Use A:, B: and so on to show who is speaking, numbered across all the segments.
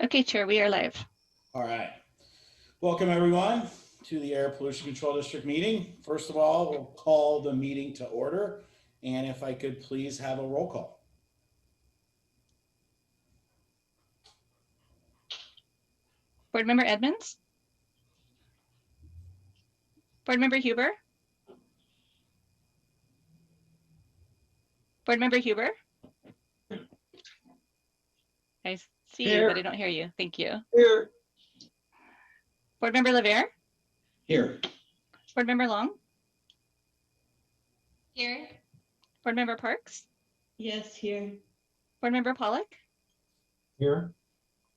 A: Okay, Chair, we are live.
B: All right. Welcome, everyone, to the Air Pollution Control District meeting. First of all, we'll call the meeting to order. And if I could please have a roll call.
A: Board Member Edmonds? Board Member Huber? Board Member Huber? I see you, but I don't hear you. Thank you.
C: Here.
A: Board Member LeVere?
C: Here.
A: Board Member Long?
D: Here.
A: Board Member Parks?
D: Yes, here.
A: Board Member Pollock?
C: Here.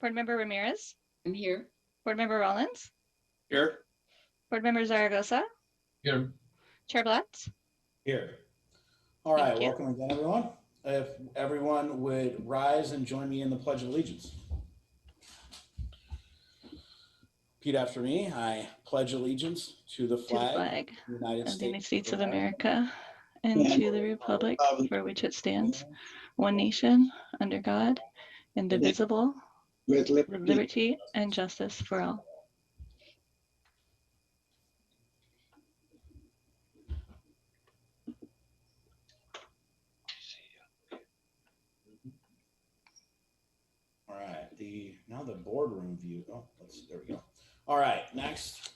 A: Board Member Ramirez?
D: I'm here.
A: Board Member Rollins?
C: Here.
A: Board Member Zaragoza?
C: Here.
A: Chair Blatz?
B: Here. All right,
A: Thank you.
B: welcome again, everyone. If everyone would rise and join me in the Pledge of Allegiance. Repeat after me. I pledge allegiance to the
A: To the
B: flag,
A: flag
B: of the United
A: of the United
B: States
A: States of America and to the republic for which it stands, one nation, under God, indivisible,
C: With
A: with liberty and justice for all.
B: All right, now the boardroom view. Oh, there we go. All right, next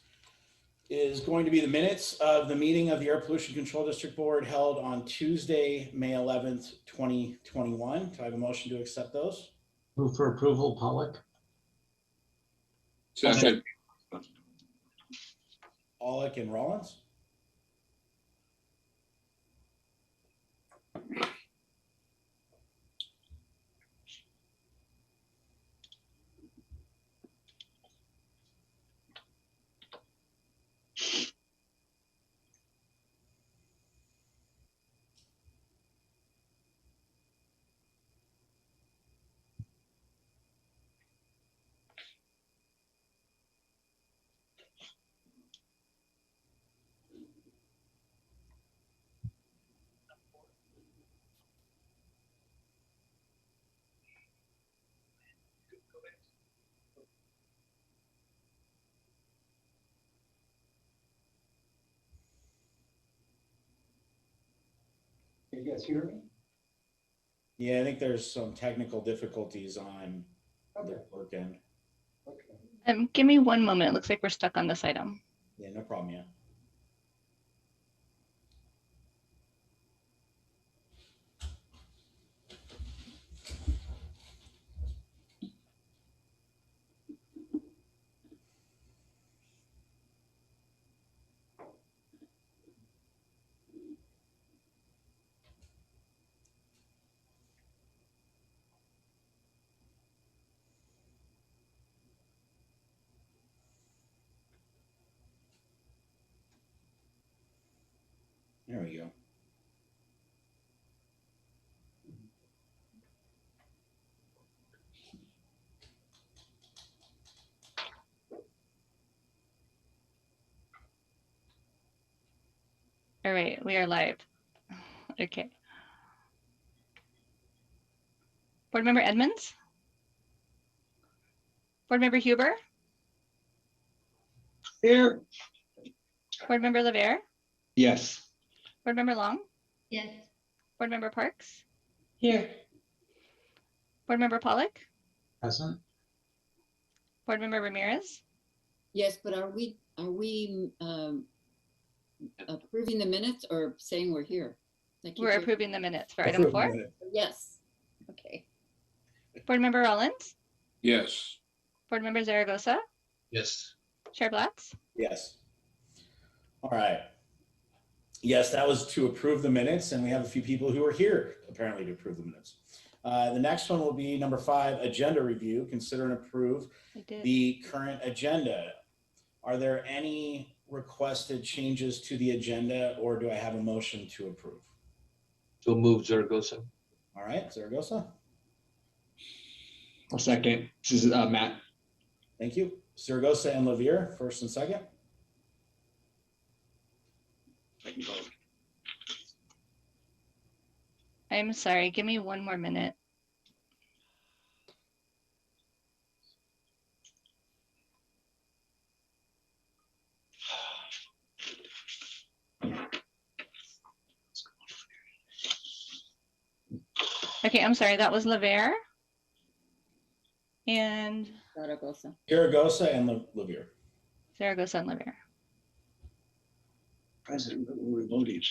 B: is going to be the minutes of the meeting of the Air Pollution Control District Board held on Tuesday, May 11th, 2021. Do I have a motion to accept those?
C: Move for approval, Pollock.
E: Second.
B: Pollock and Rollins?
C: Can you guys hear me?
B: Yeah, I think there's some technical difficulties on the work end.
C: Okay.
A: Give me one moment. It looks like we're stuck on this item.
B: Yeah, no problem, yeah. There we go.
A: All right, we are live. Okay. Board Member Edmonds? Board Member Huber?
C: Here.
A: Board Member LeVere?
C: Yes.
A: Board Member Long?
D: Yes.
A: Board Member Parks?
D: Here.
A: Board Member Pollock?
C: Present.
A: Board Member Ramirez?
D: Yes, but are we approving the minutes or saying we're here? Like you
A: We're
D: said-
A: approving the minutes for item 4.
D: Yes. Okay.
A: Board Member Rollins?
E: Yes.
A: Board Member Zaragoza?
C: Yes.
A: Chair Blatz?
B: Yes. All right. Yes, that was to approve the minutes, and we have a few people who are here apparently to approve the minutes. The next one will be number 5, agenda review. Consider and approve
A: I did.
B: the current agenda. Are there any requested changes to the agenda, or do I have a motion to approve?
C: So move, Zaragoza.
B: All right, Zaragoza.
F: I'll second. This is Matt.
B: Thank you. Zaragoza and LeVere, first and second.
A: I'm sorry, give me one more minute. Okay, I'm sorry, that was Lavere. And
D: Zaragoza.
B: Zaragoza and Lavere.
A: Zaragoza and Lavere.
C: President, we're voting.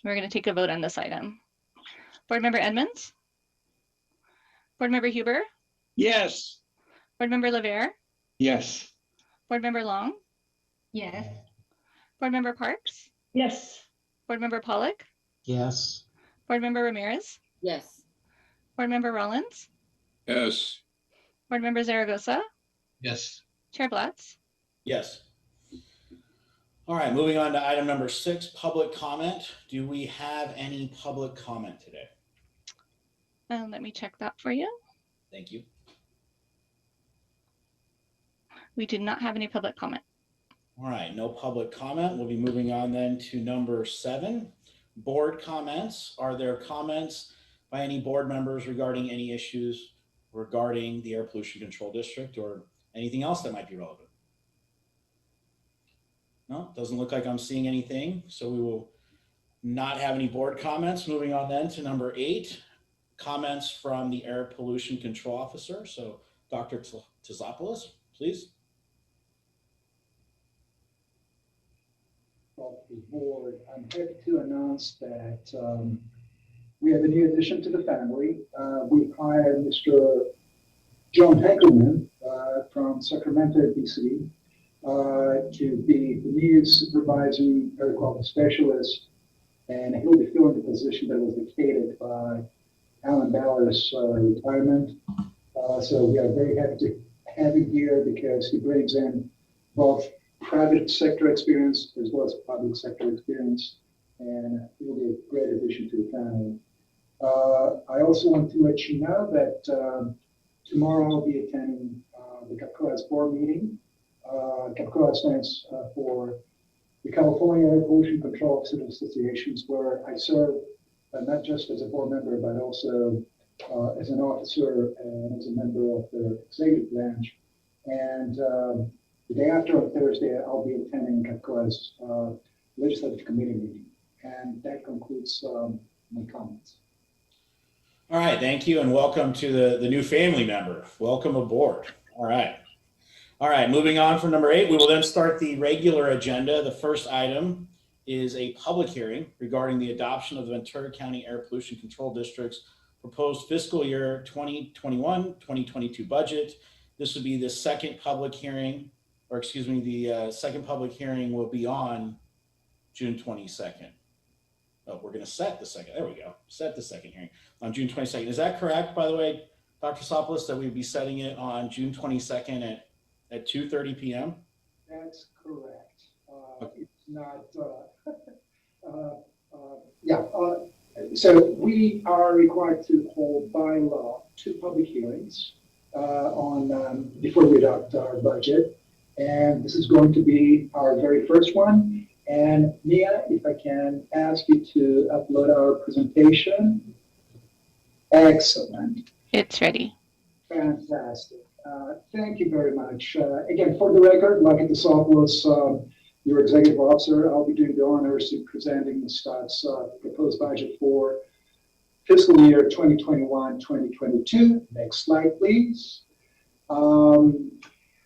A: We're going to take a vote on this item. Board Member Edmonds? Board Member Huber?
C: Yes.
A: Board Member Lavere?
F: Yes.
A: Board Member Long?
E: Yes.
A: Board Member Parks?
E: Yes.
A: Board Member Pollock?
C: Yes.
A: Board Member Ramirez?
D: Yes.
A: Board Member Rollins?
C: Yes.
A: Board Member Zaragoza?
C: Yes.
A: Chair Blatz?
B: Yes. All right, moving on to item number 6, public comment. Do we have any public comment today?
A: Let me check that for you.
B: Thank you.
A: We do not have any public comment.
B: All right, no public comment. We'll be moving on then to number 7, board comments. Are there comments by any board members regarding any issues regarding the Air Pollution Control District or anything else that might be relevant? No, doesn't look like I'm seeing anything. So we will not have any board comments. Moving on then to number 8, comments from the Air Pollution Control Officer. So Dr. Tzopoulos, please.
G: Of the board, I'm happy to announce that we have a new addition to the family. We hired Mr. John Hankelman from Sacramento, DC, to be the new supervising air quality specialist, and he'll be filling the position that was vacated by Alan Ballard's retirement. So we are very happy to have him here because he brings in both private sector experience as well as public sector experience, and it will be a great addition to the family. I also want to let you know that tomorrow I'll be attending the CAPCOA's board meeting. CAPCOA stands for the California Air Pollution Control Officers Associations, where I serve not just as a board member, but also as an officer and as a member of the executive branch. And the day after, on Thursday, I'll be attending CAPCOA's legislative committee meeting. And that concludes my comments.
B: All right, thank you, and welcome to the new family member. Welcome aboard. All right. All right, moving on from number 8, we will then start the regular agenda. The first item is a public hearing regarding the adoption of the Ventura County Air Pollution Control District's proposed fiscal year 2021-2022 budget. This would be the second public hearing, or excuse me, the second public hearing will be on June 22nd. Oh, we're going to set the second. There we go. Set the second hearing on June 22nd. Is that correct, by the way, Dr. Tzopoulos, that we'd be setting it on June 22nd at 2:30 p.m.?
G: That's correct.
B: Okay.
G: It's not, so we are required to hold by law 2 public hearings before we adopt our budget. And this is going to be our very first one. And Mia, if I can ask you to upload our presentation. Excellent.
A: It's ready.
G: Fantastic. Thank you very much. Again, for the record, like at the Tzopoulos, your executive officer, I'll be doing the honors of presenting the staff's proposed budget for fiscal year 2021-2022. Next slide, please.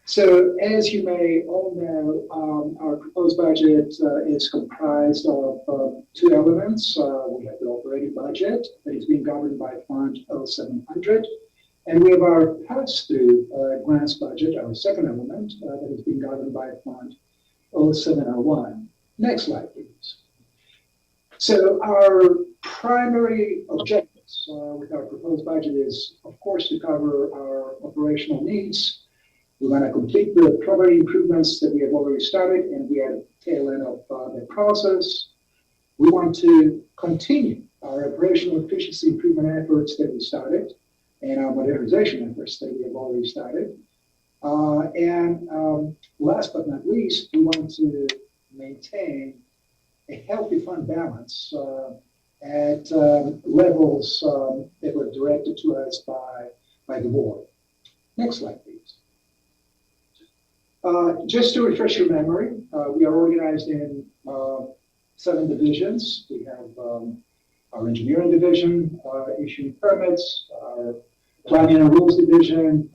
G: So as you may all know, our proposed budget is comprised of 2 elements. We have the operating budget that is being governed by Fund 0700. And we have our pass-through grants budget, our second element, that is being governed by Fund 0701. Next slide, please. So our primary objectives with our proposed budget is, of course, to cover our operational needs. We want to complete the property improvements that we have already started, and we are at the tail end of the process. We want to continue our operational efficiency improvement efforts that we started, and our modernization efforts that we have already started. And last but not least, we want to maintain a healthy fund balance at levels that were directed to us by the board. Next slide, please. Just to refresh your memory, we are organized in 7 divisions. We have our engineering division, issuing permits, our planning and rules division,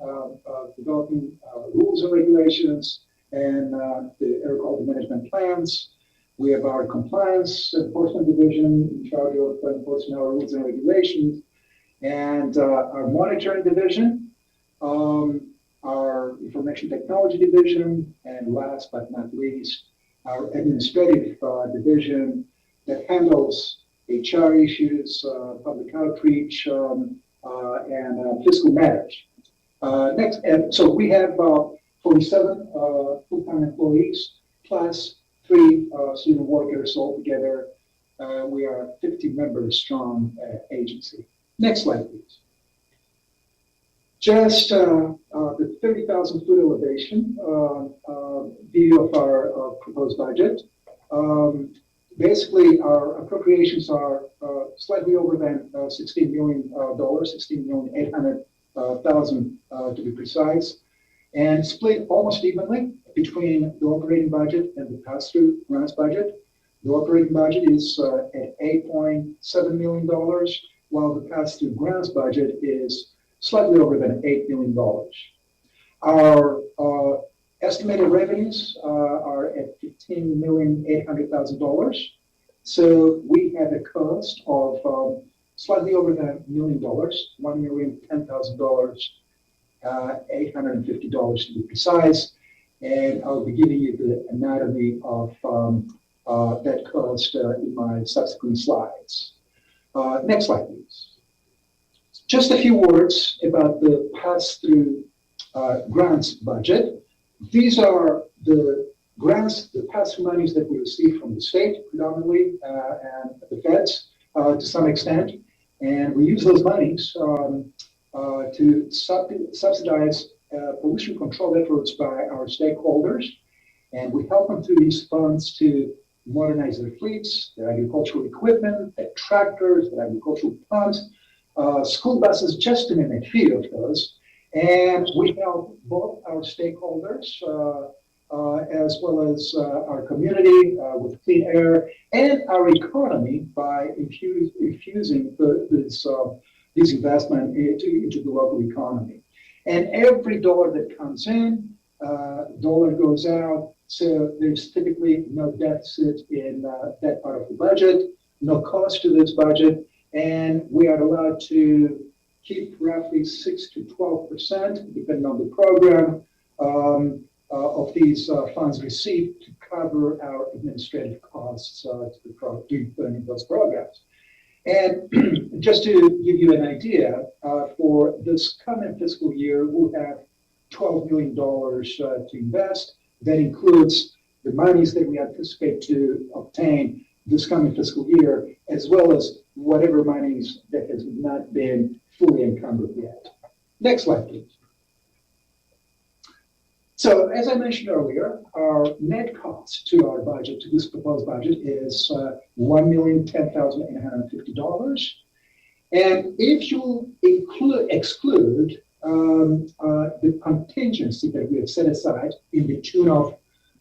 G: developing rules and regulations, and the air quality management plans. We have our compliance enforcement division in charge of enforcing our rules and regulations, and our monitoring division, our information technology division, and last but not least, our administrative division that handles HR issues, public outreach, and fiscal matters. Next, so we have 47 full-time employees plus 3 student workers altogether. We are 50 members strong agency. Next slide, please. Just the 30,000-foot elevation view of our proposed budget. Basically, our appropriations are slightly over than $16 million, $16,800,000 to be precise, and split almost evenly between the operating budget and the pass-through grants budget. The operating budget is at $8.7 million, while the pass-through grants budget is slightly over than $8 million. Our estimated revenues are at $15,800,000. So we have a cost of slightly over than $1 million, $1,010,000, $850 to be precise. And I'll be giving you the anatomy of that cost in my subsequent slides. Next slide, please. Just a few words about the pass-through grants budget. These are the grants, the pass-through monies that we receive from the state predominantly and the feds to some extent. And we use those monies to subsidize pollution control efforts by our stakeholders. And we help them through these funds to modernize their fleets, their agricultural equipment, their tractors, their agricultural pumps, school buses, just to name a few of those. And we help both our stakeholders as well as our community with clean air and our economy by infusing this investment into the local economy. And every dollar that comes in, dollar goes out. So there's typically no deficit in that part of the budget, no cost to this budget. And we are allowed to keep roughly 6 to 12%, depending on the program, of these funds received to cover our administrative costs to implement those programs. And just to give you an idea, for this coming fiscal year, we'll have $12 million to invest. That includes the monies that we anticipate to obtain this coming fiscal year, as well as whatever monies that has not been fully encumbered yet. Next slide, please. So, as I mentioned earlier, our net cost to our budget, to this proposed budget, is $1,010,850. And if you exclude the contingency that we have set aside in the tune of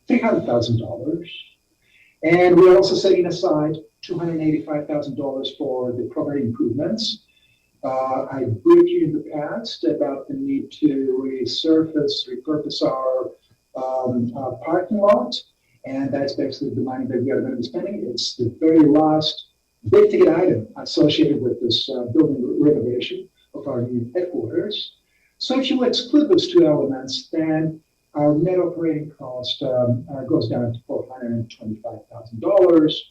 G: $300,000, and we're also setting aside $285,000 for the property improvements. I briefed you in the past about the need to repurpose our parking lot, and that's basically the money that we are going to be spending. It's the very last big ticket item associated with this building renovation of our new headquarters. So if you exclude those two elements, then our net operating cost goes down to $425,000.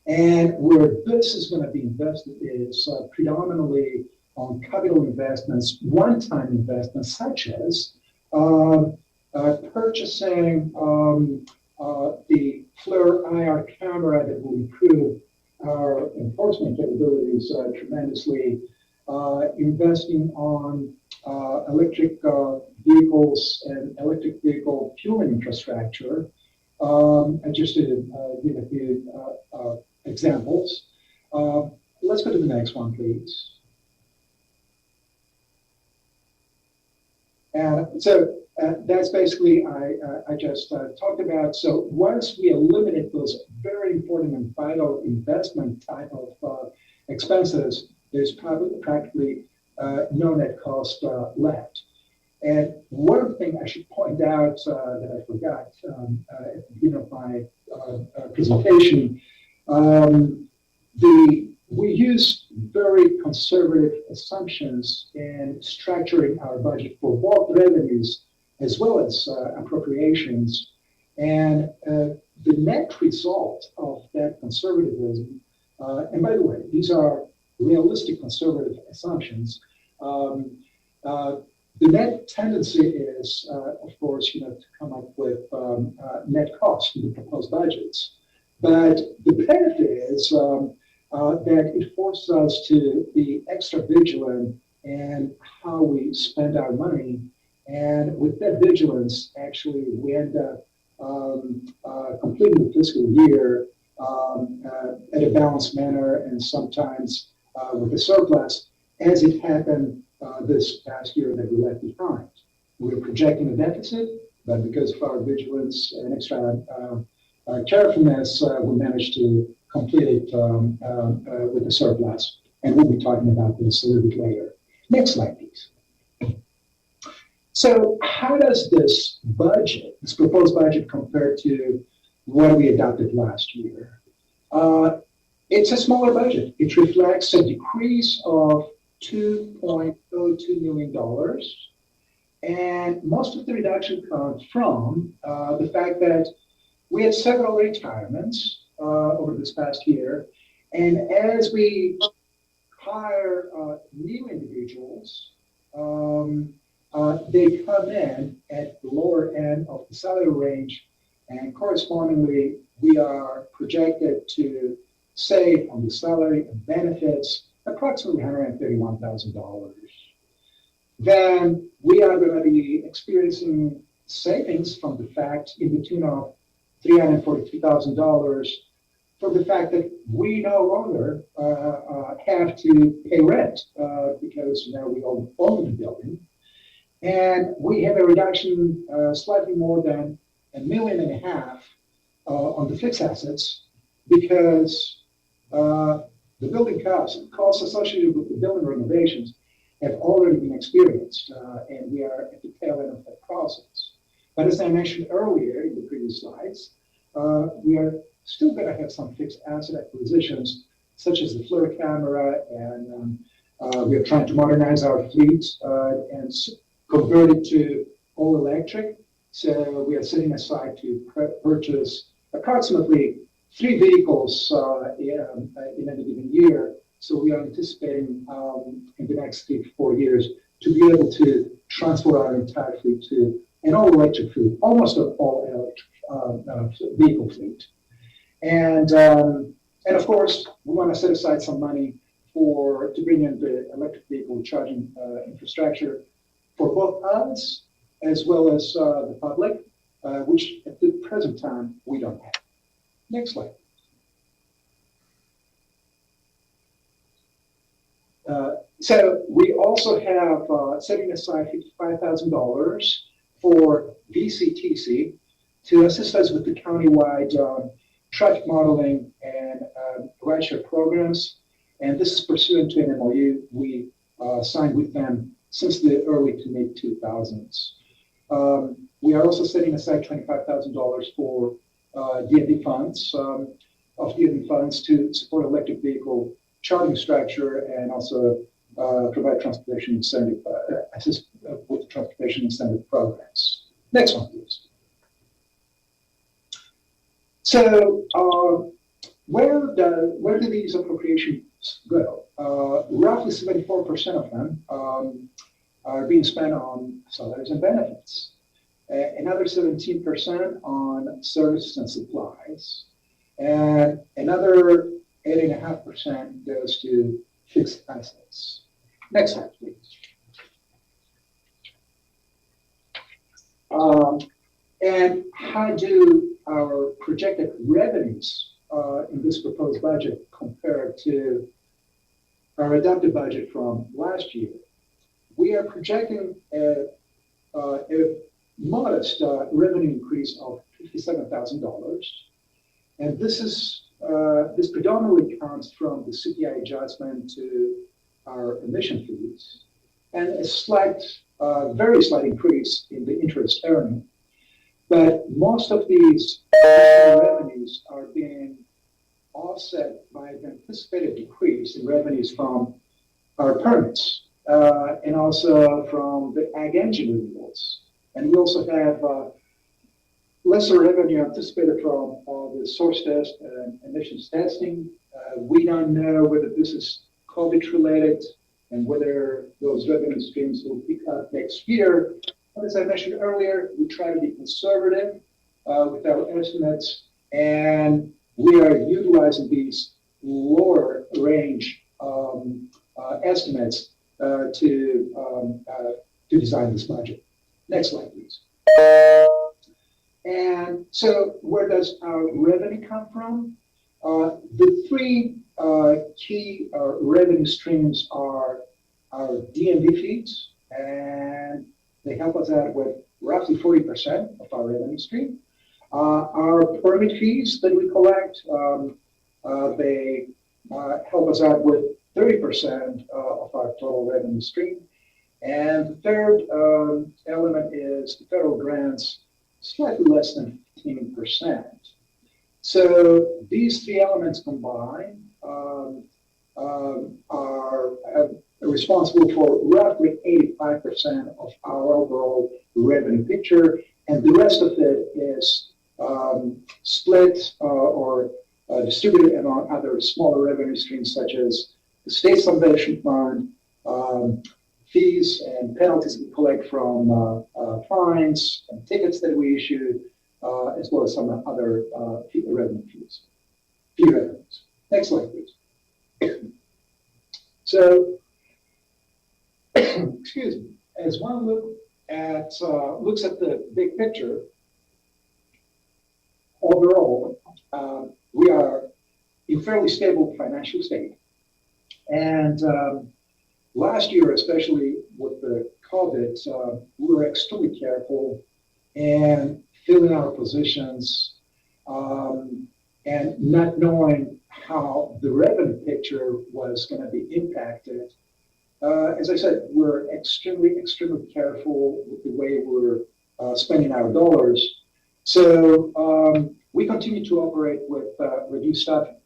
G: And where this is going to be invested is predominantly on capital investments, one-time investments, such as purchasing the FLIR IR camera that will improve our enforcement capabilities tremendously, investing on electric vehicles and electric vehicle fueling infrastructure, Just to give a few examples. Let's go to the next one, please. And so that's basically I just talked about. So once we eliminate those very important and vital investment type of expenses, there's probably practically no net cost left. And one thing I should point out that I forgot at the beginning of my presentation, we use very conservative assumptions in structuring our budget for both revenues as well as appropriations. And the net result of that conservatism, and by the way, these are realistic conservative assumptions. The net tendency is, of course, to come up with net cost in the proposed budgets. But the benefit is that it forces us to be extra vigilant in how we spend our money. And with that vigilance, actually, we end up completing the fiscal year at a balanced manner and sometimes with a surplus, as it happened this past year that we left behind. We were projecting a deficit, but because of our vigilance and extra carefulness, we managed to complete it with a surplus. And we'll be talking about this a little bit later. Next slide, please. So how does this budget, this proposed budget, compare to what we adopted last year? It's a smaller budget. It reflects a decrease of $2.02 million. And most of the reduction comes from the fact that we had several retirements over this past year. And as we hire new individuals, they come in at the lower end of the salary range. And correspondingly, we are projected to save on the salary and benefits approximately $131,000. Then we are going to be experiencing savings from the fact in the tune of $342,000 for the fact that we no longer have to pay rent because now we own the building. And we have a reduction slightly more than $1.5 million on the fixed assets because the building costs associated with the building renovations have already been experienced, and we are at the tail end of that process. But as I mentioned earlier in the previous slides, we are still going to have some fixed asset acquisitions, such as the FLIR camera, and we are trying to modernize our fleet and convert it to all electric. So we are setting aside to purchase approximately 3 vehicles in any given year. So we are anticipating in the next 3 to 4 years to be able to transfer our entire fleet to an all-electric fleet, almost an all-electric vehicle fleet. And of course, we want to set aside some money to bring in the electric vehicle charging infrastructure for both us as well as the public, which at the present time we don't have. Next slide. So we also have setting aside $55,000 for VCTC to assist us with the countywide traffic modeling and rideshare programs. And this is pursuant to an MOU we signed with them since the early to mid 2000s. We are also setting aside $25,000 for DND funds, to support electric vehicle charging structure and also provide transportation incentive, assist with transportation incentive programs. Next one, please. So where do these appropriations go? Roughly 74% of them are being spent on salaries and benefits. Another 17% on services and supplies, and another 8.5% goes to fixed assets. Next slide, please. And how do our projected revenues in this proposed budget compare to our adopted budget from last year? We are projecting a modest revenue increase of $57,000, and this predominantly comes from the CPI adjustment to our emission fees, and a slight, very slight increase in the interest earning. But most of these revenues are being offset by the anticipated decrease in revenues from our permits and also from the ag engine renewals. And we also have lesser revenue anticipated from the source test and emissions testing. We don't know whether this is COVID related and whether those revenue streams will pick up next year. But as I mentioned earlier, we try to be conservative with our estimates, and we are utilizing these lower range estimates to design this budget. Next slide, please. And so where does our revenue come from? The three key revenue streams are our DMV fees, and they help us out with roughly 40% of our revenue stream. Our permit fees that we collect, they help us out with 30% of our total revenue stream. And the third element is the federal grants, slightly less than 15%. So these three elements combined are responsible for roughly 85% of our overall revenue picture, and the rest of it is split or distributed among other smaller revenue streams such as the State Salvation Fund, fees and penalties we collect from fines and tickets that we issue, as well as some other fee revenues. Next slide, please. So, excuse me. As one looks at the big picture, overall, we are in fairly stable financial state, and last year, especially with the COVID, we were extremely careful in filling our positions and not knowing how the revenue picture was going to be impacted. As I said, we're extremely careful with the way we're spending our dollars. So we continue to operate with reduced staffing.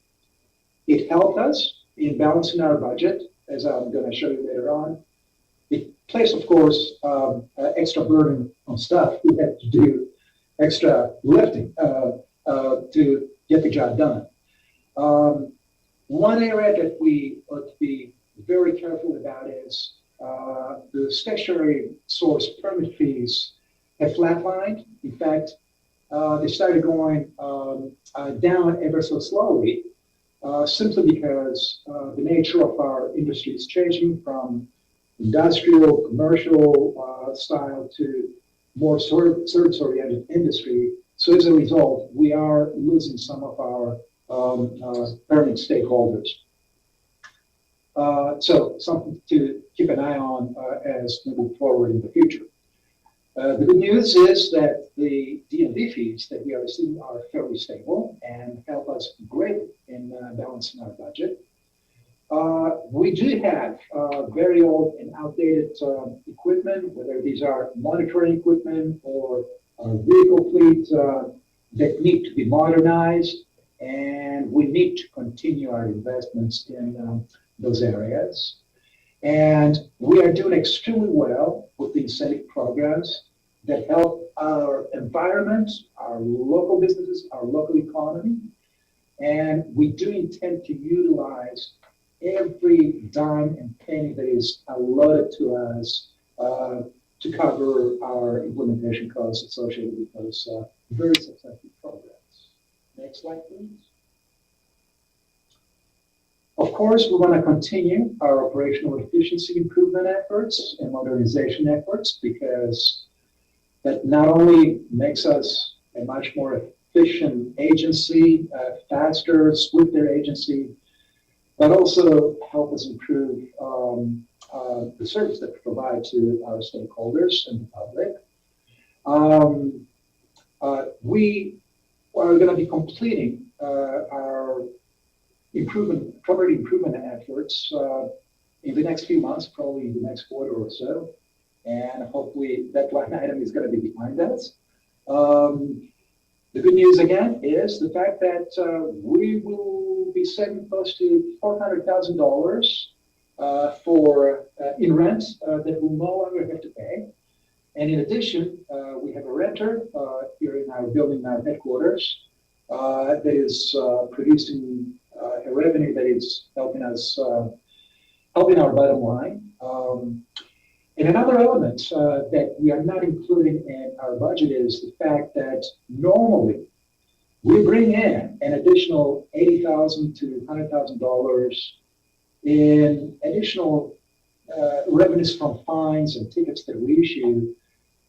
G: It helped us in balancing our budget, as I'm going to show you later on. It placed, of course, extra burden on staff who had to do extra lifting to get the job done. One area that we ought to be very careful about is the statutory source permit fees have flatlined. In fact, they started going down ever so slowly, simply because the nature of our industry is changing from industrial, commercial style to more service-oriented industry. So as a result, we are losing some of our permit stakeholders. So something to keep an eye on as we move forward in the future. The good news is that the DMV fees that we are receiving are fairly stable and help us greatly in balancing our budget. We do have very old and outdated equipment, whether these are monitoring equipment or vehicle fleet that need to be modernized, and we need to continue our investments in those areas. And we are doing extremely well with the incentive programs that help our environment, our local businesses, our local economy. And we do intend to utilize every dime and penny that is allotted to us to cover our implementation costs associated with those very successful programs. Next slide, please. Of course, we want to continue our operational efficiency improvement efforts and modernization efforts because that not only makes us a much more efficient agency, faster, swifter agency, but also help us improve the service that we provide to our stakeholders and the public. We are going to be completing our property improvement efforts in the next few months, probably in the next quarter or so, and hopefully that line item is going to be behind us. The good news again is the fact that we will be saving close to $400,000 for in rent that we'll no longer have to pay. And in addition, we have a renter here in our building, our headquarters, that is producing a revenue that is helping us, helping our bottom line. And another element that we are not including in our budget is the fact that normally we bring in an additional $80,000 to $100,000 in additional revenues from fines and tickets that we issue.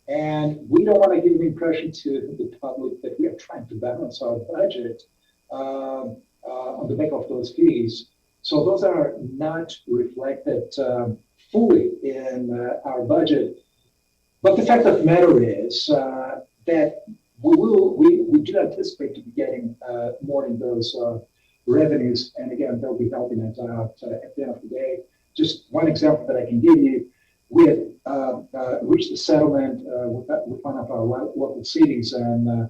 G: And we don't want to give the impression to the public that we are trying to balance our budget on the back of those fees. So those are not reflected fully in our budget. But the fact of the matter is that we do anticipate to be getting more in those revenues. And again, they'll be helping us out at the end of the day. Just one example that I can give you, we had reached a settlement with one of our local cities, and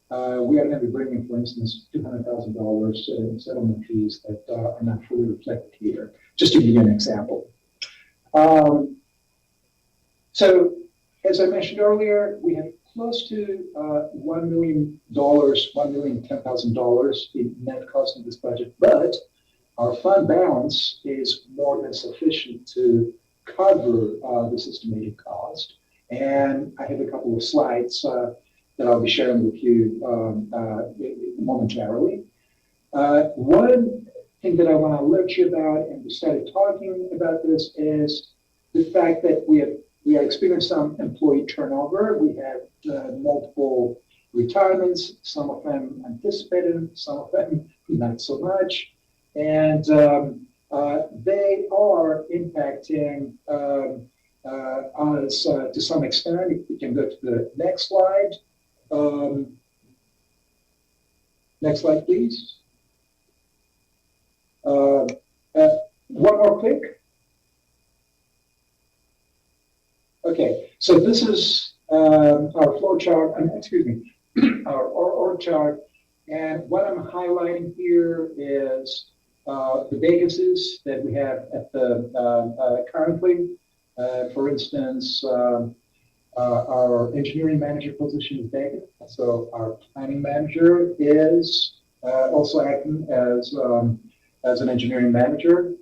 G: we are going to be bringing, for instance, $200,000 in settlement fees that are not fully reflected here, just to give you an example. So, as I mentioned earlier, we have close to $1 million, $1,010,000 in net cost of this budget, but our fund balance is more than sufficient to cover this estimated cost. And I have a couple of slides that I'll be sharing with you momentarily. One thing that I want to alert you about, and we started talking about this, is the fact that we are experiencing some employee turnover. We have multiple retirements, some of them anticipated, some of them not so much. And they are impacting us to some extent. If we can go to the next slide. Next slide, please. One more click. Okay, so this is our flow chart, our org chart. And what I'm highlighting here is the vacancies that we have at the currently. For instance, our engineering manager position is vacant. So our planning manager is also acting as an engineering manager.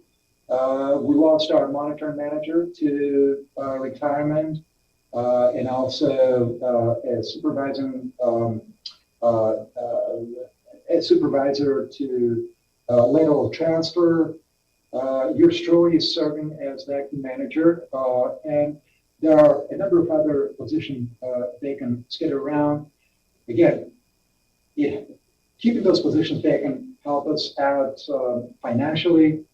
G: We lost our monitoring manager to retirement, and also a supervisor to lateral transfer. Your story is serving as the acting manager, and there are a number of other positions vacant scattered around. Again, keeping those positions vacant help us out financially,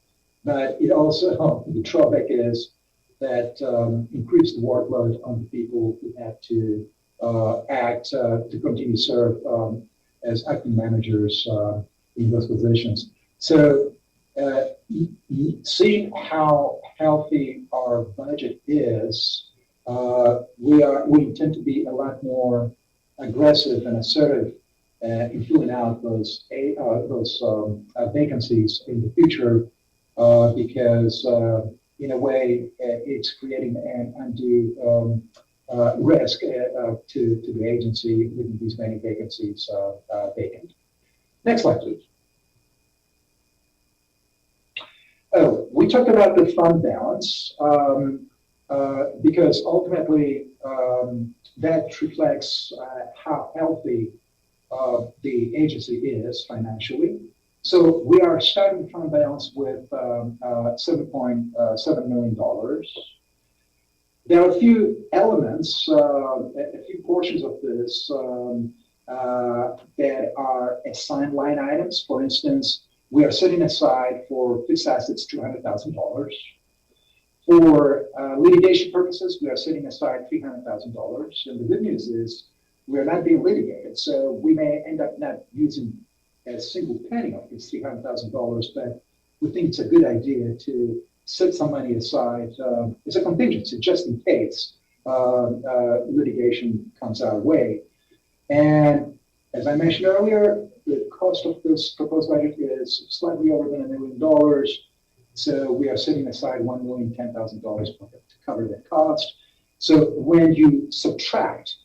G: but it also, the drawback is that increased workload on the people who have to act to continue to serve as acting managers in those positions. So seeing how healthy our budget is, we intend to be a lot more aggressive and assertive in filling out those vacancies in the future, because in a way it's creating an undue risk to the agency with these many vacancies vacant. Next slide, please. Oh, we talked about the fund balance because ultimately that reflects how healthy the agency is financially. So we are starting the fund balance with $7.7 million. There are a few elements, a few portions of this that are assigned line items. For instance, we are setting aside for fixed assets $200,000. For litigation purposes, we are setting aside $300,000. And the good news is we are not being litigated, so we may end up not using a single penny of this $300,000, but we think it's a good idea to set some money aside as a contingency, just in case litigation comes our way. And as I mentioned earlier, the cost of this proposed budget is slightly over $1 million. So we are setting aside $1,010,000 to cover that cost. So when you subtract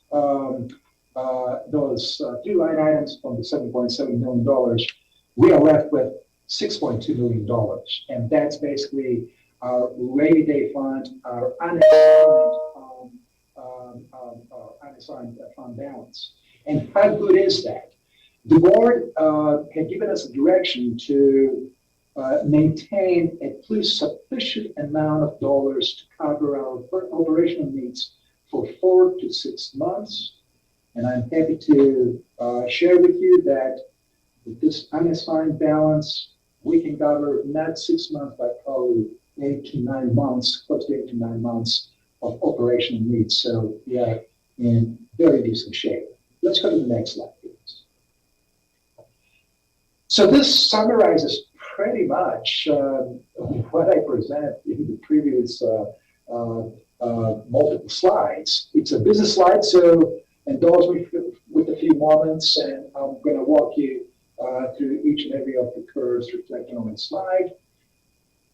G: those three line items from the $7.7 million, we are left with $6.2 million. And that's basically our rainy day fund, our unassigned fund balance. And how good is that? The board had given us a direction to maintain at least sufficient amount of dollars to cover our operational needs for 4 to 6 months. And I'm happy to share with you that with this unassigned balance, we can cover not 6 months, but probably 8 to 9 months, close to 8 to 9 months of operational needs. So we are in very decent shape. Let's go to the next slide, please. So this summarizes pretty much what I presented in the previous multiple slides. It's a business slide, so indulge me with a few moments, and I'm going to walk you through each and every of the curves reflecting on the slide.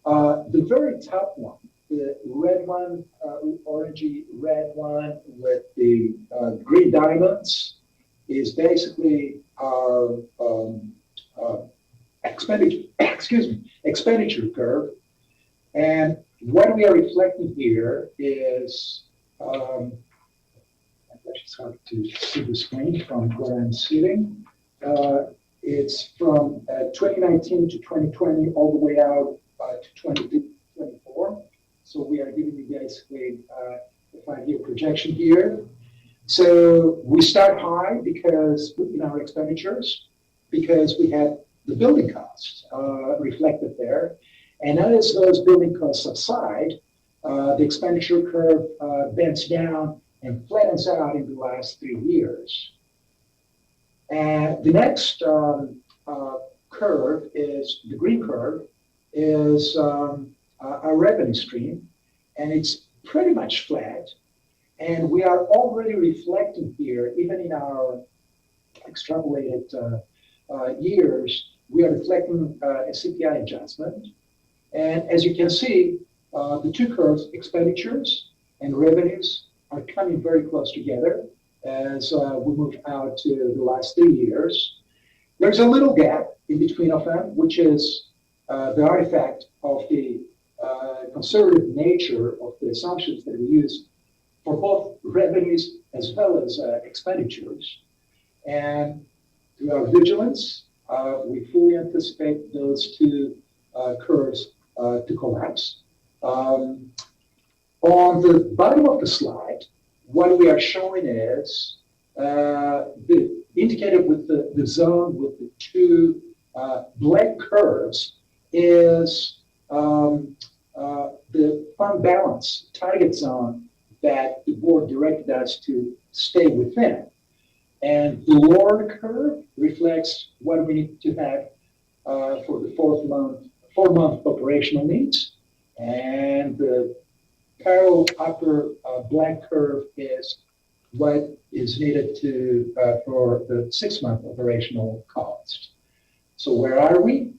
G: The very top one, the red one, orangey red one with the green diamonds, is basically our expenditure curve. And what we are reflecting here is, it's hard to see the screen from where I'm sitting. It's from 2019 to 2020 all the way out to 2024. So we are giving you basically a 5-year projection here. So we start high because in our expenditures, because we have the building costs reflected there. And as those building costs subside, the expenditure curve bends down and flattens out in the last 3 years. And the next curve is, the green curve, is our revenue stream, and it's pretty much flat. And we are already reflecting here, even in our extrapolated years, we are reflecting a CPI adjustment. And as you can see, the two curves, expenditures and revenues, are coming very close together as we move out to the last 3 years. There's a little gap in between of them, which is the artifact of the conservative nature of the assumptions that we use for both revenues as well as expenditures. And through our vigilance, we fully anticipate those two curves to collapse. On the bottom of the slide, what we are showing is indicated with the zone with the two black curves is the fund balance target zone that the board directed us to stay within. And the lower curve reflects what we need to have for the 4-month operational needs. And the parallel upper black curve is what is needed to for the 6-month operational cost. So where are we?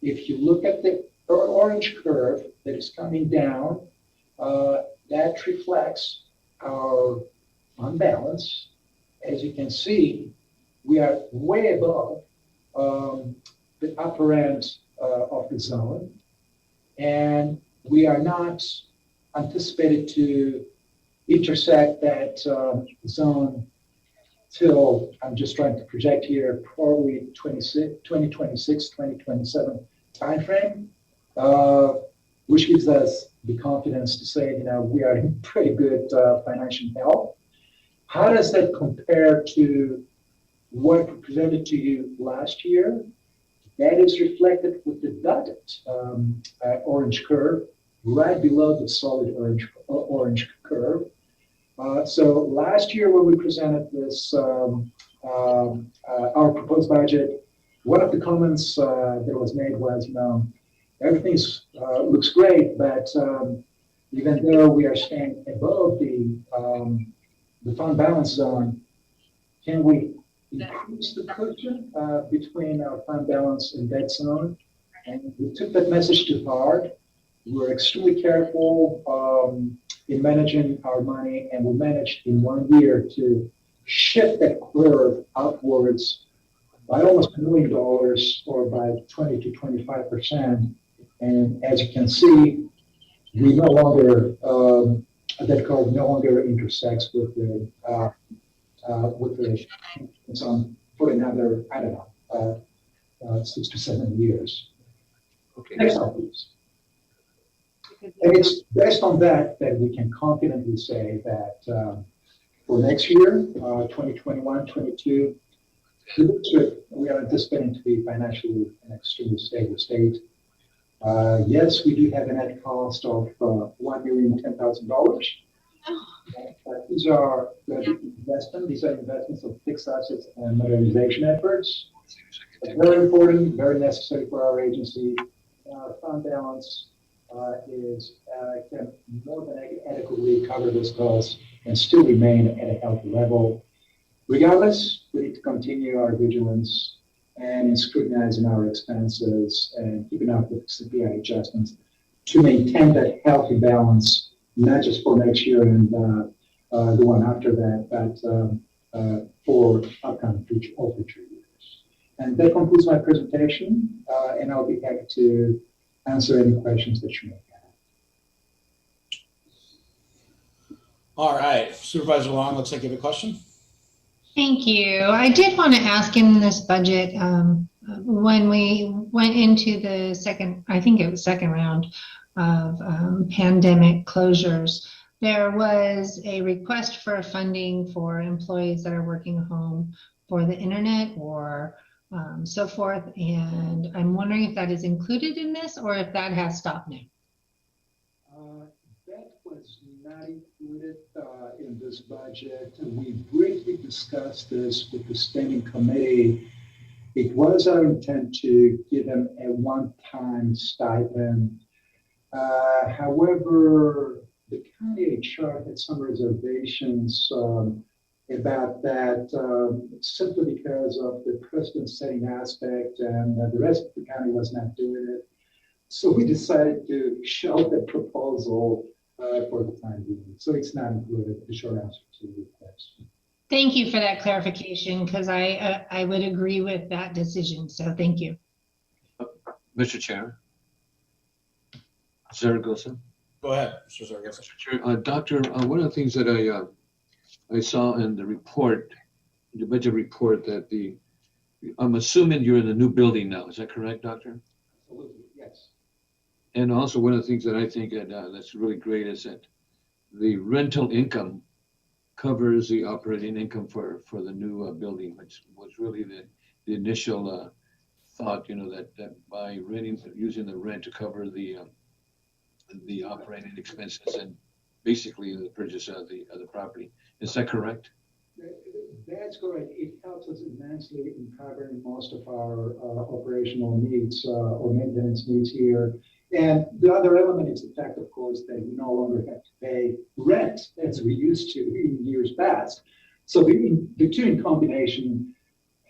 G: If you look at the orange curve that is coming down, that reflects our fund balance. As you can see, we are way above the upper end of the zone, and we are not anticipated to intersect that zone till, I'm just trying to project here, probably 2026, 2027 timeframe. which gives us the confidence to say, we are in pretty good financial health. How does that compare to what we presented to you last year? That is reflected with the dotted orange curve right below the solid orange curve. So last year when we presented this, our proposed budget, one of the comments that was made was, everything looks great, but even though we are staying above the fund balance zone, can we increase the cushion between our fund balance and debt zone? And we took that message to heart. We're extremely careful in managing our money, and we managed in 1 year to shift that curve upwards by almost $1 million or by 20 to 25%. And as you can see, we no longer, that curve no longer intersects with the on for another, I don't know, 6 to 7 years.
C: Okay.
G: Next slide, please. And it's based on that we can confidently say that for next year, 2021-22, we are anticipating to be financially in an extremely stable state. Yes, we do have a net cost of $1,010,000. These are investments of fixed assets and modernization efforts. Very important, very necessary for our agency. Our fund balance can more than adequately cover this cost and still remain at a healthy level. Regardless, we need to continue our vigilance and in scrutinizing our expenses and keeping up with CPI adjustments to maintain that healthy balance, not just for next year and the one after that, but for upcoming future years. And that concludes my presentation, and I'll be happy to answer any questions that you may have.
B: All right, Supervisor Long, looks like you have a question.
E: Thank you. I did want to ask in this budget, when we went into the second round of pandemic closures, there was a request for funding for employees that are working home for the internet or so forth. And I'm wondering if that is included in this or if that has stopped now.
G: That was not included in this budget. We briefly discussed this with the standing committee. It was our intent to give them a one-time stipend. However, the county HR had some reservations about that simply because of the precedent-setting aspect, and the rest of the county was not doing it. So we decided to shelve the proposal for the time being. So it's not included, the short answer to your question.
E: Thank you for that clarification, because I would agree with that decision. So thank you.
C: Mr. Chair. Zaragoza.
B: Go ahead, Mr. Zaragoza.
C: Mr. Chair, Doctor, one of the things that I saw in the report, the budget report, that I'm assuming you're in the new building now. Is that correct, Doctor?
G: Absolutely, yes.
C: And also one of the things that I think that's really great is that the rental income covers the operating income for the new building, which was really the initial thought, that by using the rent to cover the operating expenses and basically the purchase of the property. Is that correct?
G: That's correct. It helps us immensely in covering most of our operational needs or maintenance needs here. And the other element is the fact, of course, that we no longer have to pay rent as we used to in years past. So the two in combination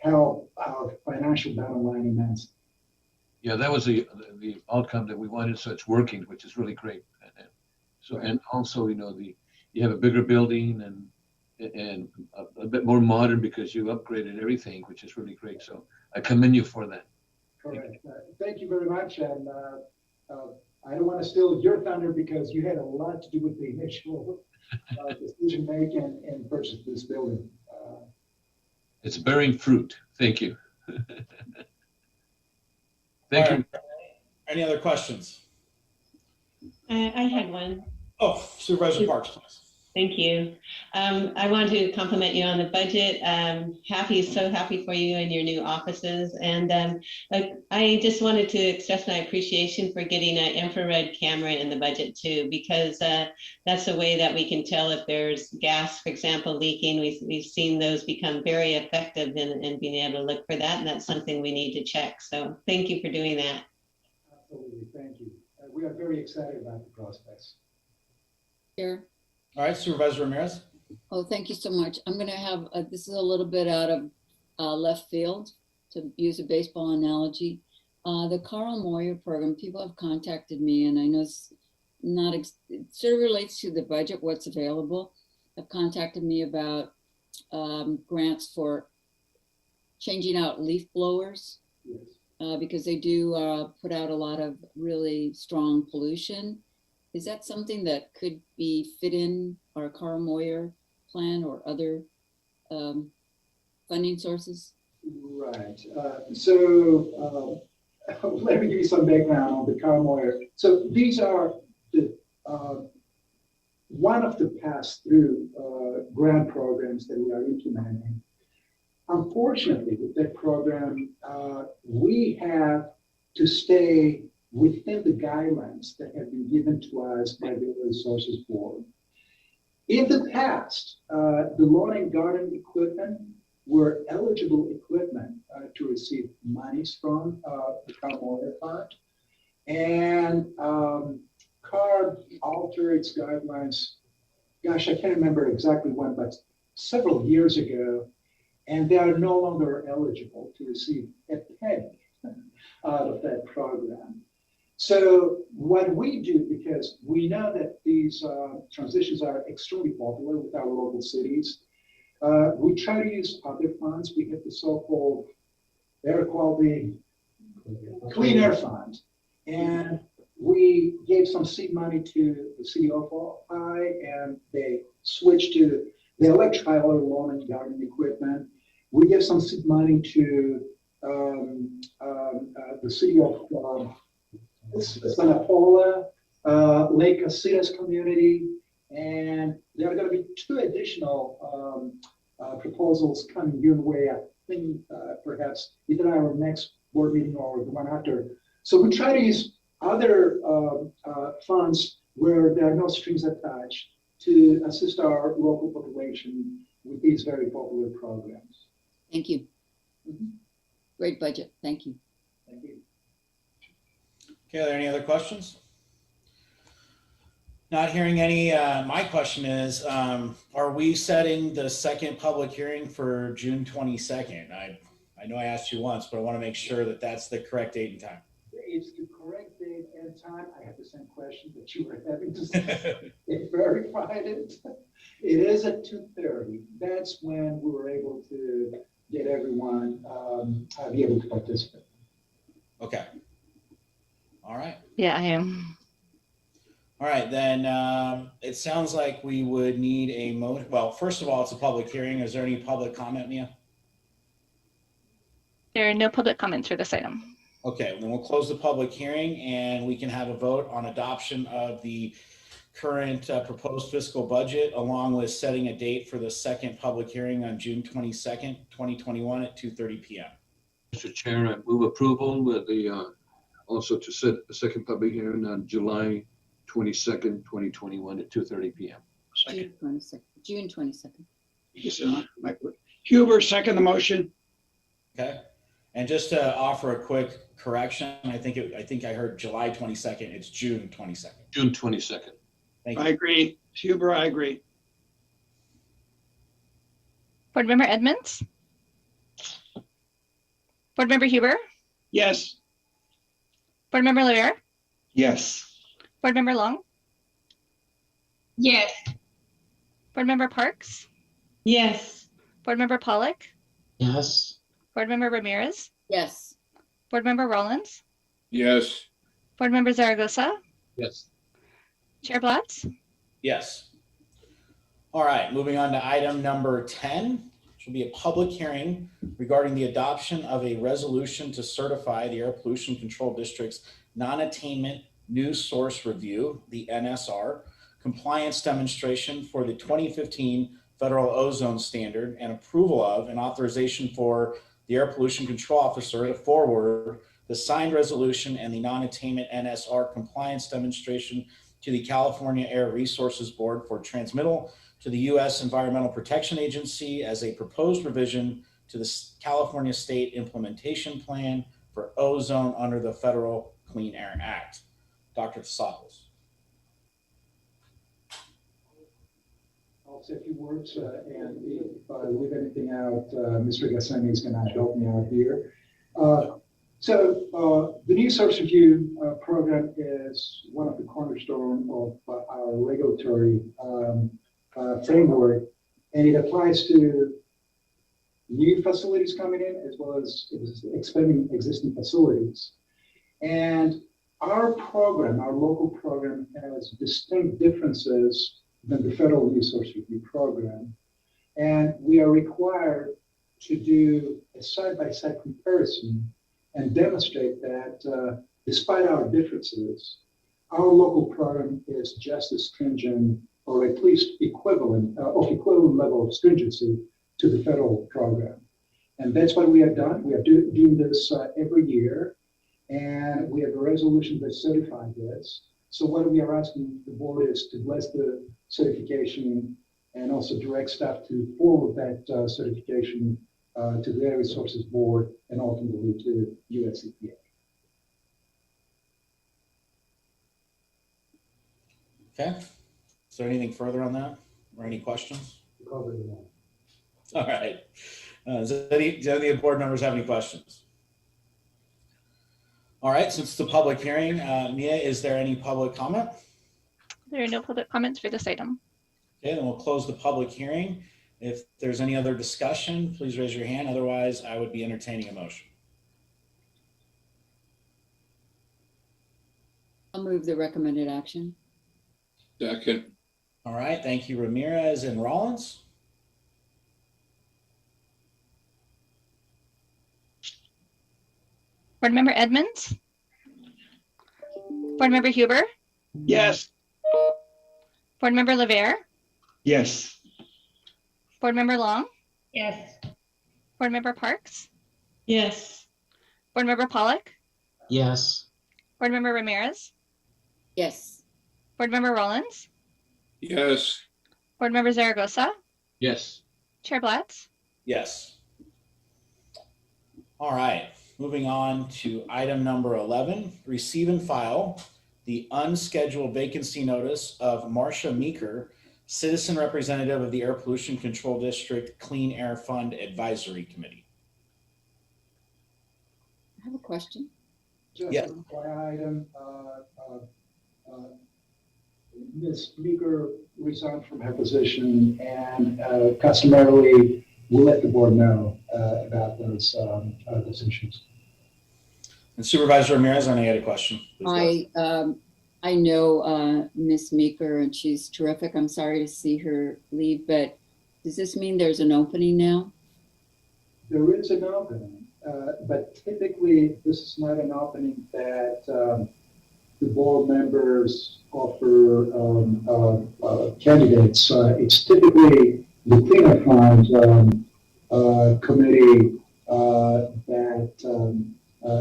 G: help our financial bottom line immensely.
C: Yeah, that was the outcome that we wanted. So it's working, which is really great. And also, you have a bigger building and a bit more modern because you upgraded everything, which is really great. So I commend you for that.
G: Correct. Thank you very much. And I don't want to steal your thunder because you had a lot to do with the initial decision making and purchase this building.
C: It's bearing fruit. Thank you. Thank you.
B: Any other questions?
H: I had one.
B: Oh, Supervisor Parks, please.
H: Thank you. I want to compliment you on the budget. So happy for you and your new offices. And I just wanted to express my appreciation for getting an infrared camera in the budget too, because that's a way that we can tell if there's gas, for example, leaking. We've seen those become very effective in being able to look for that. And that's something we need to check. So thank you for doing that.
G: Absolutely, thank you. We are very excited about the prospects.
D: Chair.
B: All right, Supervisor Ramirez.
D: Oh, thank you so much. I'm going to have, this is a little bit out of left field, to use a baseball analogy. The Carl Moyer program, people have contacted me, and I know it's not, it sort of relates to the budget, what's available. Have contacted me about grants for changing out leaf blowers,
G: Yes.
D: because they do put out a lot of really strong pollution. Is that something that could be fit in our Carl Moyer plan or other funding sources?
G: Right. So let me give you some background on the Carl Moyer. So these are the one of the pass-through grant programs that we are implementing. Unfortunately, with that program, we have to stay within the guidelines that have been given to us by the Resources Board. In the past, the lawn and garden equipment were eligible equipment to receive monies from the Carl Moyer Fund. And CARB altered its guidelines, gosh, I can't remember exactly when, but several years ago, and they are no longer eligible to receive a penny out of that program. So what we do, because we know that these transitions are extremely popular with our local cities, we try to use other funds. We have the so-called air quality clean air fund, and we gave some seed money to the city of Ojai, and they switched to the electric lawn and garden equipment. We gave some seed money to the city of Santa Paula, Lake Casitas community, and there are going to be 2 additional proposals coming your way, I think perhaps either our next board meeting or the one after. So we try to use other funds where there are no strings attached to assist our local population with these very popular programs.
D: Thank you. Great budget. Thank you.
G: Thank you.
B: Okay, are there any other questions? Not hearing any. My question is, are we setting the second public hearing for June 22nd? I know I asked you once, but I want to make sure that that's the correct date and time.
G: It's the correct date and time. I have the same question that you were having to say. It verified it. It is at 2:30. That's when we were able to get everyone be able to participate.
B: Okay. All right.
A: Yeah, I am.
B: All right, then it sounds like we would need a motion. Well, first of all, it's a public hearing. Is there any public comment, Mia?
A: There are no public comments for this item.
B: Okay, then we'll close the public hearing and we can have a vote on adoption of the current proposed fiscal budget, along with setting a date for the second public hearing on June 22nd, 2021 at 2:30 p.m.
C: Mr. Chair, I move approval with the also to set a second public hearing on July 22nd, 2021 at 2:30 p.m.
D: June 22nd. June 22nd.
I: Yes, Huber, second the motion.
B: Okay, and just to offer a quick correction, I think I heard July 22nd. It's June 22nd.
C: June 22nd.
B: Thank
I: I
B: you.
I: agree. Huber, I agree.
A: Board Member Edmonds? Board Member Huber?
I: Yes.
A: Board Member Laurier?
F: Yes.
A: Board Member Long?
E: Yes.
A: Board Member Parks?
H: Yes.
A: Board Member Pollock?
F: Yes.
A: Board Member Ramirez?
D: Yes.
A: Board Member Rollins?
F: Yes.
A: Board Member Zaragoza?
C: Yes.
A: Chair Blatz?
B: Yes. All right, moving on to item number 10, which will be a public hearing regarding the adoption of a resolution to certify the Air Pollution Control District's non-attainment News Source Review, the NSR, compliance demonstration for the 2015 Federal Ozone Standard, and approval of and authorization for the Air Pollution Control Officer to forward the signed resolution and the non-attainment NSR compliance demonstration to the California Air Resources Board for transmittal to the U.S. Environmental Protection Agency as a proposed revision to the California State Implementation Plan for ozone under the Federal Clean Air Act. Dr. Tsakos.
G: I'll say a few words, and if I leave anything out, Mr. Gassani is going to help me out here. So the News Source Review program is one of the cornerstones of our regulatory framework, and it applies to new facilities coming in as well as expanding existing facilities. And our program, our local program, has distinct differences than the federal News Source Review program. And we are required to do a side-by-side comparison and demonstrate that despite our differences, our local program is just as stringent, or at least equivalent level of stringency to the federal program. And that's what we have done. We are doing this every year, and we have a resolution that certifies this. So what we are asking the board is to bless the certification and also direct staff to forward that certification to the Air Resources Board and ultimately to US EPA.
B: Okay. Is there anything further on that or any questions? All right. Do any of the board members have any questions? All right. Since the public hearing, Mia, is there any public comment?
A: There are no public comments for this item.
B: Okay, then we'll close the public hearing. If there's any other discussion, please raise your hand. Otherwise, I would be entertaining a motion.
D: I'll move the recommended action.
F: Second.
B: All right. Thank you, Ramirez and Rollins.
A: Board Member Edmonds? Board Member Huber?
I: Yes.
A: Board Member LeVere?
F: Yes.
A: Board Member Long?
E: Yes.
A: Board Member Parks?
H: Yes.
A: Board Member Pollock?
F: Yes.
A: Board Member Ramirez?
D: Yes.
A: Board Member Rollins?
F: Yes.
A: Board Member Zaragoza?
C: Yes.
A: Chair Blatz?
B: Yes. All right. Moving on to item number 11, receive and file the unscheduled vacancy notice of Marcia Meeker, citizen representative of the Air Pollution Control District Clean Air Fund Advisory Committee.
D: I have a question.
G: Just
B: Yeah.
G: an FYI item, Ms. Meeker resigned from her position, and customarily we'll let the board know about those issues.
B: And Supervisor Ramirez, I know you had a question. Please go ahead.
D: I know Miss Meeker, and she's terrific. I'm sorry to see her leave, but does this mean there's an opening now?
G: There is an opening, but typically this is not an opening that the board members offer candidates. It's typically the Clean Air Fund committee that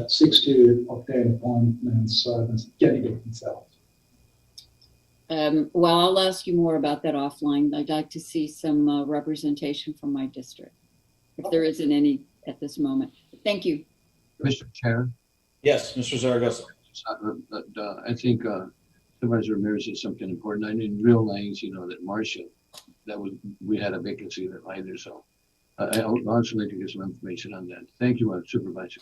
G: seeks to obtain appointments as candidates themselves.
D: Well, I'll ask you more about that offline. I'd like to see some representation from my district, if there isn't any at this moment. Thank you.
C: Mr. Chair,
B: Yes, Mr. Zaragoza.
C: I think Supervisor Ramirez said something important. I didn't realize, that Marcia, we had a vacancy that either. So I also like to get some information on that. Thank you, Supervisor.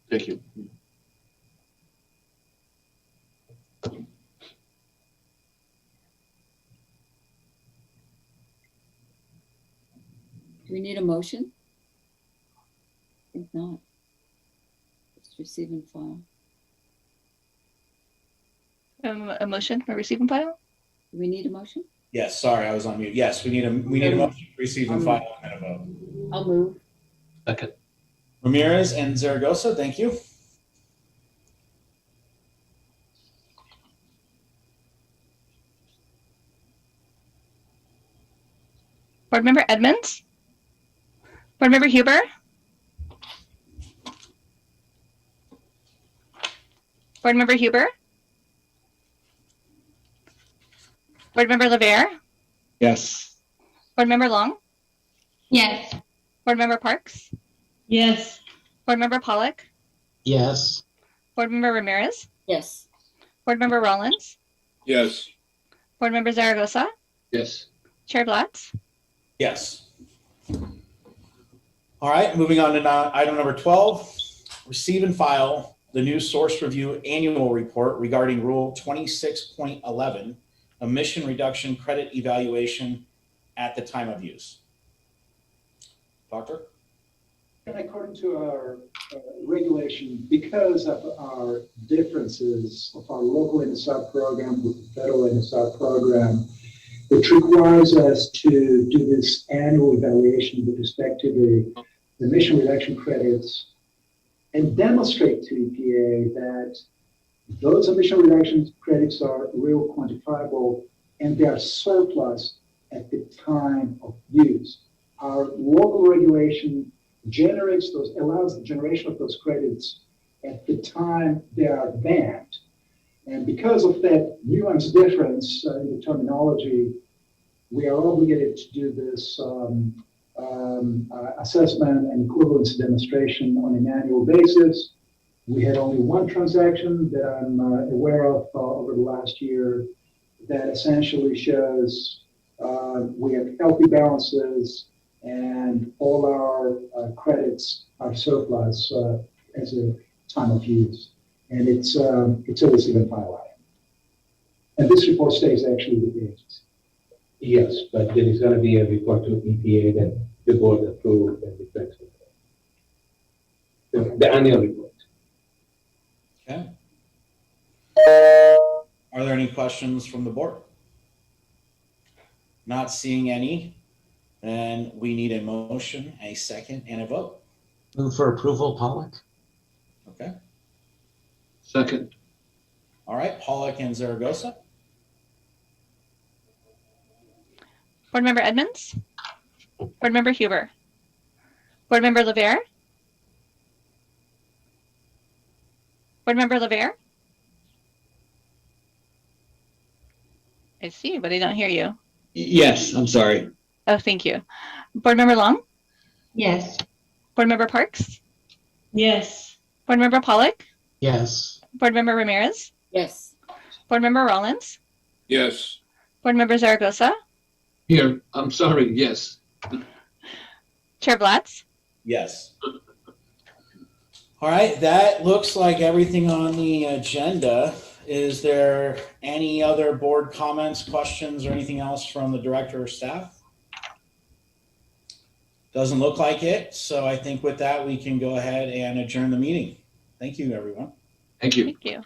C: Thank you.
D: Do we need a motion? I think not. Let's receive and file.
A: A motion for receive and file?
D: Do we need a motion?
B: Yes, sorry, I was on mute. Yes, we need a motion to receive and file and a vote.
D: I'll move.
C: Second.
B: Ramirez and Zaragoza, thank you.
A: Board Member Edmonds? Board Member Huber? Board Member Huber? Board Member LeVere?
F: Yes.
A: Board Member Long?
E: Yes.
A: Board Member Parks?
H: Yes.
A: Board Member Pollock?
F: Yes.
A: Board Member Ramirez?
D: Yes.
A: Board Member Rollins?
F: Yes.
A: Board Member Zaragoza?
C: Yes.
A: Chair Blatz?
B: Yes. All right, moving on to item number 12, receive and file the new source review annual report regarding Rule 26.11, emission reduction credit evaluation at the time of use. Doctor?
G: And according to our regulation, because of our differences of our local NSR program with the federal NSR program, it requires us to do this annual evaluation with respect to the emission reduction credits and demonstrate to EPA that those emission reduction credits are real quantifiable and they are surplus at the time of use. Our local regulation allows the generation of those credits at the time they are banned. And because of that nuance difference in the terminology, we are obligated to do this assessment and equivalence demonstration on an annual basis. We had only one transaction that I'm aware of over the last year that essentially shows we have healthy balances and all our credits are surplus as a time of use. And it's a receive and file item. And this report stays actually with the agency.
J: Yes, but there is going to be a report to EPA that the board approved and reflects the annual report.
B: Okay. Are there any questions from the board? Not seeing any, then we need a motion, a second, and a vote.
F: Move for approval, Pollock.
B: Okay.
C: Second.
B: All right, Pollock and Zaragoza.
A: Board Member Edmonds? Board Member Huber? Board Member LeVere? Board Member LeVere? I see, but I don't hear you.
F: Yes, I'm sorry.
A: Oh, thank you. Board Member Long?
E: Yes.
A: Board Member Parks?
H: Yes.
A: Board Member Pollock?
F: Yes.
A: Board Member Ramirez?
D: Yes.
A: Board Member Rollins?
F: Yes.
A: Board Member Zaragoza?
C: Here, I'm sorry, yes.
A: Chair Blatz?
B: Yes. All right, that looks like everything on the agenda. Is there any other board comments, questions, or anything else from the director or staff? Doesn't look like it. So I think with that, we can go ahead and adjourn the meeting. Thank you, everyone.
C: Thank you.
A: Thank you.